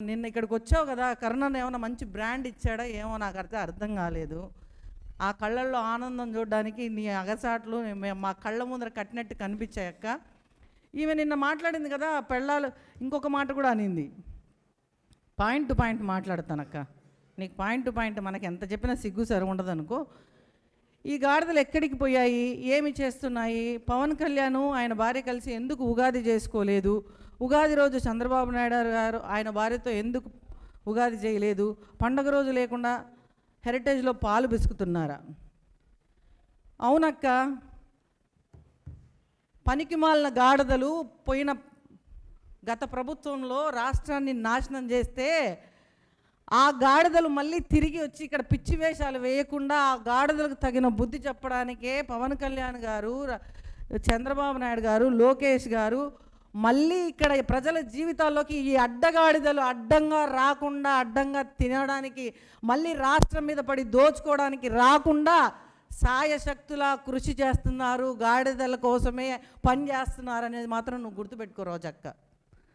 నిన్న ఇక్కడికి వచ్చావు కదా, కర్ణన్ ఏమైనా మంచి బ్రాండ్ ఇచ్చాడా ఏమో నాకు అర్థం కాలేదు. ఆ కళ్ళల్లో ఆనందం చూడడానికి నీ అగసాట్లు మా కళ్ళ ముందర కట్టినట్టు కనిపించాయక్క. ఈమె నిన్న మాట్లాడింది కదా, పెళ్ళాలు ఇంకొక మాట కూడా అనింది. పాయింట్ టు పాయింట్ మాట్లాడతానక్క, నీకు పాయింట్ టు పాయింట్ మనకి ఎంత చెప్పినా సిగ్గు సరి ఉండదు అనుకో. ఈ గాడిదలు ఎక్కడికి పోయాయి, ఏమి చేస్తున్నాయి, పవన్ కళ్యాణ్ ఆయన భార్య కలిసి ఎందుకు ఉగాది చేసుకోలేదు, ఉగాది రోజు చంద్రబాబు నాయుడు గారు ఆయన భార్యతో ఎందుకు ఉగాది చేయలేదు, పండగ రోజు లేకుండా హెరిటేజ్లో పాలు బిసుకుతున్నారా? అవునక్క, పనికిమాలిన గాడిదలు పోయిన గత ప్రభుత్వంలో రాష్ట్రాన్ని నాశనం చేస్తే ఆ గాడిదలు మళ్ళీ తిరిగి వచ్చి ఇక్కడ పిచ్చి వేషాలు వేయకుండా ఆ గాడిదలకు తగిన బుద్ధి చెప్పడానికే పవన్ కళ్యాణ్ గారు, చంద్రబాబు నాయుడు గారు, లోకేష్ గారు మళ్ళీ ఇక్కడ ప్రజల జీవితాల్లోకి ఈ అడ్డగాడిదలు అడ్డంగా రాకుండా, అడ్డంగా తినడానికి, మళ్ళీ రాష్ట్రం మీద పడి దోచుకోవడానికి రాకుండా సాయశక్తులా కృషి చేస్తున్నారు, గాడిదల కోసమే పని చేస్తున్నారు అనేది మాత్రం నువ్వు గుర్తుపెట్టుకో రోజక్క.